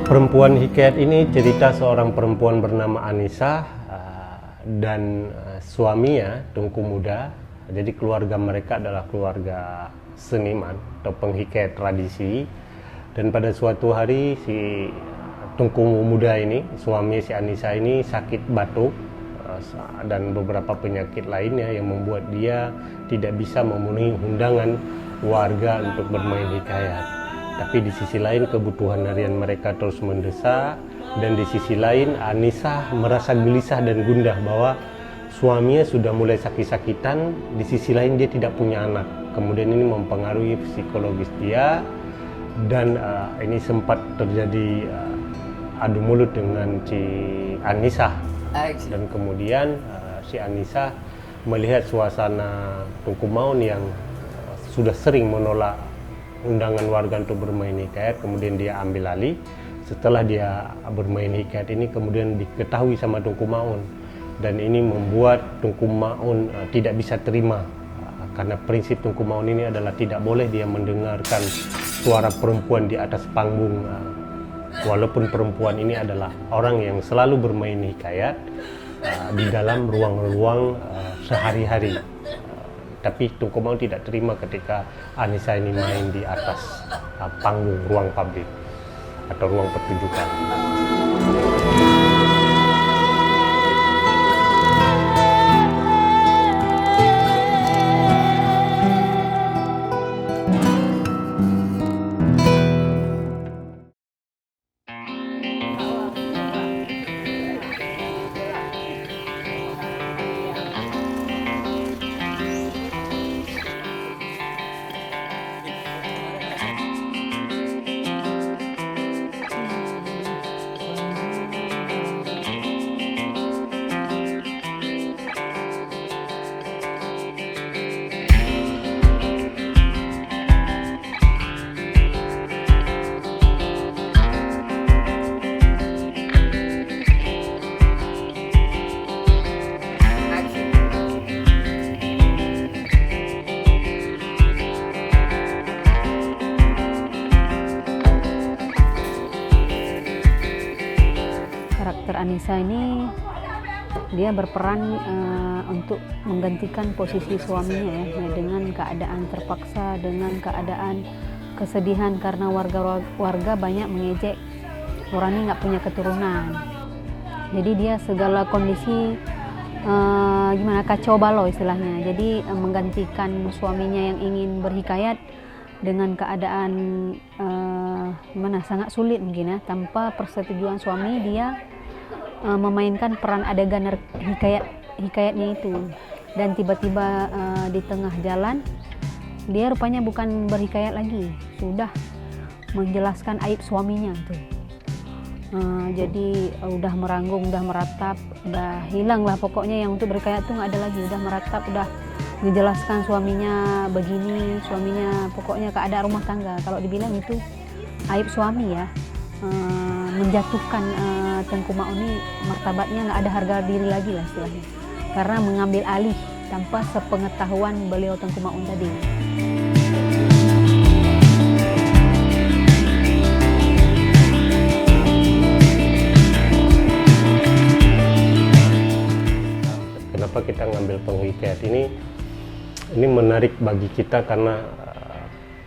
Perempuan Hikayat ini cerita seorang perempuan bernama Anissa dan suaminya Tengku Muda. Jadi keluarga mereka adalah keluarga seniman atau penghikayat tradisi. Dan pada suatu hari si Tengku Muda ini, suami si Anissa ini sakit batuk dan beberapa penyakit lainnya yang membuat dia tidak bisa memenuhi undangan warga untuk bermain hikayat. Tapi di sisi lain kebutuhan harian mereka terus mendesak, dan di sisi lain Anissa merasa gelisah dan gundah bahwa suaminya sudah mulai sakit-sakitan, di sisi lain dia tidak punya anak. Kemudian ini mempengaruhi psikologis dia, dan ini sempat terjadi adu mulut dengan si Anissa. Dan kemudian si Anissa melihat suasana Tengku Maun yang sudah sering menolak undangan warga untuk bermain hikayat, kemudian dia ambil alih. Setelah dia bermain hikayat ini kemudian diketahui sama Tengku Maun, dan ini membuat Tengku Maun tidak bisa terima, karena prinsip Tengku Maun ini adalah tidak boleh dia mendengarkan suara perempuan di atas panggung, walaupun perempuan ini adalah orang yang selalu bermain hikayat di dalam ruang-ruang sehari-hari. Tapi Tengku Maun tidak terima ketika Anissa ini main di atas panggung ruang publik atau ruang pertunjukan. Karakter Anissa ini dia berperan untuk menggantikan posisi suaminya ya, dengan keadaan terpaksa, dengan keadaan kesedihan karena warga banyak mengejek orang ini nggak punya keturunan. Jadi dia segala kondisi gimana, kacau balau istilahnya. Jadi menggantikan suaminya yang ingin berhikayat dengan keadaan gimana, sangat sulit mungkin ya, tanpa persetujuan suami dia memainkan peran adegan hikayatnya itu. Dan tiba-tiba di tengah jalan dia rupanya bukan berhikayat lagi, sudah menjelaskan aib suaminya tuh. Jadi udah meranggung, udah meratap, udah hilang lah pokoknya yang untuk berhikayat tuh nggak ada lagi, udah meratap, udah menjelaskan suaminya begini, suaminya pokoknya keadaan rumah tangga. Kalau dibilang itu aib suami ya, menjatuhkan Tengku Maun ini martabatnya nggak ada harga diri lagi lah istilahnya, karena mengambil alih tanpa sepengetahuan beliau Tengku Maun tadi. Kenapa kita ngambil penghikayat ini menarik bagi kita karena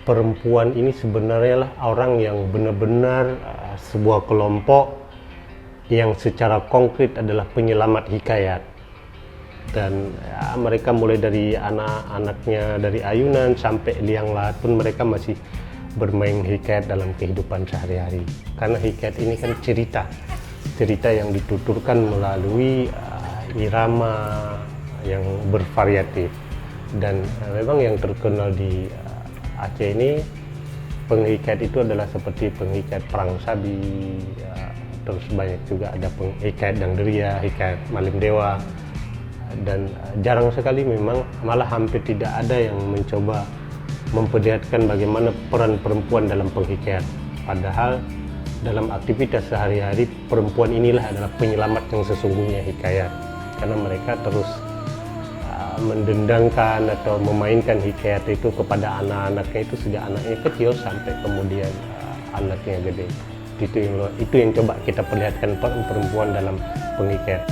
perempuan ini sebenarnya lah orang yang benar-benar sebuah kelompok yang secara konkret adalah penyelamat hikayat. Dan ya, mereka mulai dari anak-anaknya dari ayunan sampai liang lahat pun mereka masih bermain hikayat dalam kehidupan sehari-hari. Karena hikayat ini kan cerita yang dituturkan melalui irama yang bervariatif. Dan memang yang terkenal di Aceh ini penghikayat itu adalah seperti penghikayat Perang Sabi, terus banyak juga ada penghikayat Dangderia, hikayat Malim Dewa, dan jarang sekali memang, malah hampir tidak ada yang mencoba memperlihatkan bagaimana peran perempuan dalam penghikayat. Padahal dalam aktivitas sehari-hari perempuan inilah adalah penyelamat yang sesungguhnya hikayat, karena mereka terus mendendangkan atau memainkan hikayat itu kepada anak-anaknya itu sejak anaknya kecil sampai kemudian anaknya gede. itu yang coba kita perlihatkan perempuan dalam penghikayat.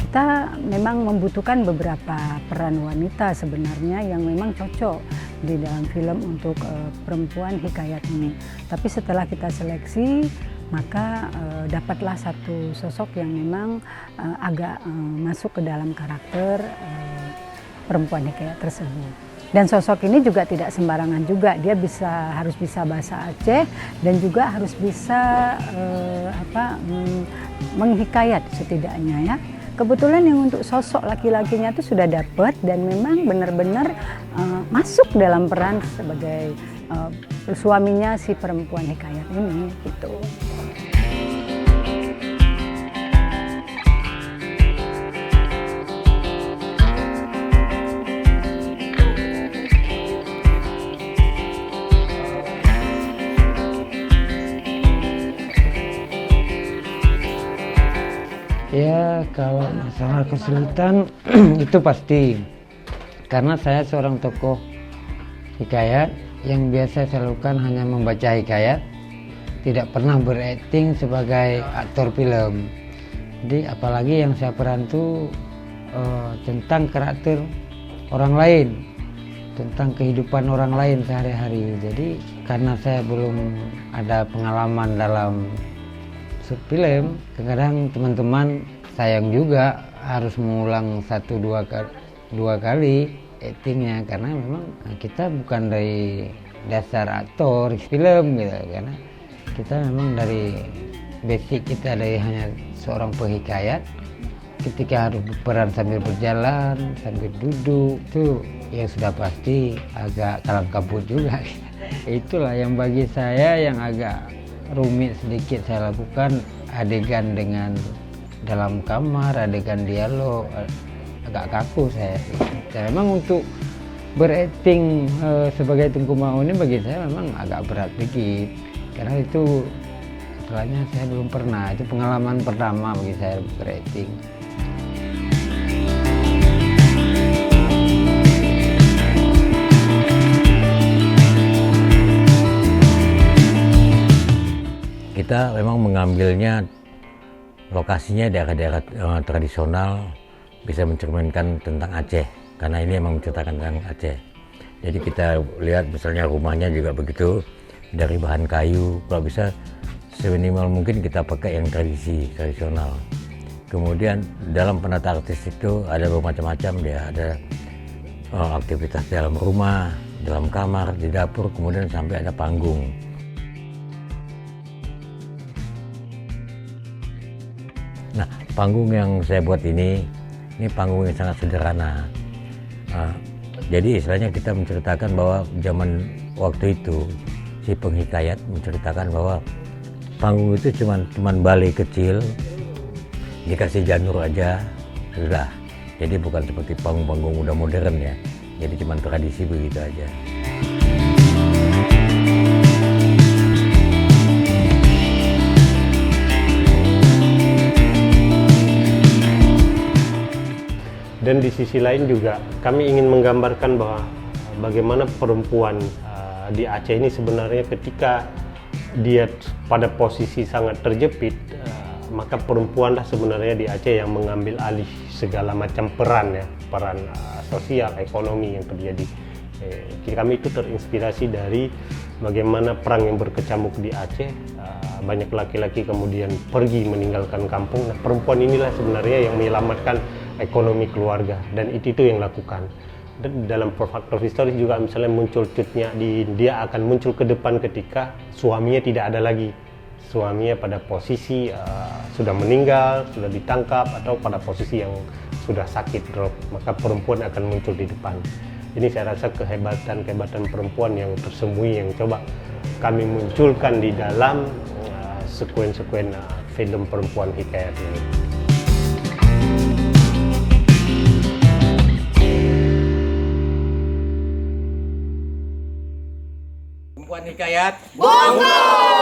Kita memang membutuhkan beberapa peran wanita sebenarnya yang memang cocok di dalam film untuk perempuan hikayat ini. Tapi setelah kita seleksi, maka dapatlah satu sosok yang memang agak masuk ke dalam karakter perempuan hikayat tersebut. Dan sosok ini juga tidak sembarangan juga, dia harus bisa bahasa Aceh dan juga harus bisa menghikayat setidaknya ya. Kebetulan yang untuk sosok laki-lakinya itu sudah dapat dan memang benar-benar masuk dalam peran sebagai suaminya si perempuan hikayat ini gitu. Ya, kalau masalah kesulitan itu pasti. Karena saya seorang tokoh hikayat yang biasa saya lakukan hanya membaca hikayat, tidak pernah berakting sebagai aktor film. Jadi apalagi yang saya peran itu tentang karakter orang lain, tentang kehidupan orang lain sehari-hari. Jadi karena saya belum ada pengalaman dalam film, kadang teman-teman sayang juga harus mengulang dua kali aktingnya, karena memang kita bukan dari dasar aktor film gitu, karena kita memang dari basic kita dari hanya seorang penghikayat. Ketika harus berperan sambil berjalan, sambil duduk, itu yang sudah pasti agak kalang kabut juga. Itulah yang bagi saya yang agak rumit sedikit saya lakukan, adegan dengan dalam kamar, adegan dialog agak kaku saya. Dan memang untuk berakting sebagai Tengku Mau ini bagi saya memang agak berat sedikit, karena itu istilahnya saya belum pernah, itu pengalaman pertama bagi saya berakting. Kita memang mengambilnya lokasinya daerah-daerah tradisional, bisa mencerminkan tentang Aceh, karena ini memang menceritakan tentang Aceh. Jadi kita lihat misalnya rumahnya juga begitu, dari bahan kayu, kalau bisa seminimal mungkin kita pakai yang tradisional. Kemudian dalam penata artis itu ada bermacam-macam, ya ada aktivitas dalam rumah, dalam kamar, di dapur, kemudian sampai ada panggung. Nah, panggung yang saya buat ini panggung yang sangat sederhana. Jadi istilahnya kita menceritakan bahwa zaman waktu itu si penghikayat menceritakan bahwa panggung itu cuman balai kecil dikasih janur aja sudah. Jadi bukan seperti panggung-panggung udah modern ya. Jadi cuman tradisi begitu aja. Dan di sisi lain juga kami ingin menggambarkan bahwa bagaimana perempuan di Aceh ini sebenarnya ketika dia pada posisi sangat terjepit, maka perempuanlah sebenarnya di Aceh yang mengambil alih segala macam peran sosial, ekonomi yang terjadi. Kami itu terinspirasi dari bagaimana perang yang berkecamuk di Aceh, banyak laki-laki kemudian pergi meninggalkan kampung. Nah, perempuan inilah sebenarnya yang menyelamatkan ekonomi keluarga, dan itu yang lakukan. Dan dalam faktor historis juga misalnya muncul cutnya dia akan muncul ke depan ketika suaminya tidak ada lagi, suaminya pada posisi sudah meninggal, sudah ditangkap, atau pada posisi yang sudah sakit drop, maka perempuan akan muncul di depan. Ini saya rasa kehebatan perempuan yang tersembunyi yang coba kami munculkan di dalam sekuen-sekuen film perempuan hikayat ini. Perempuan hikayat. Bongo!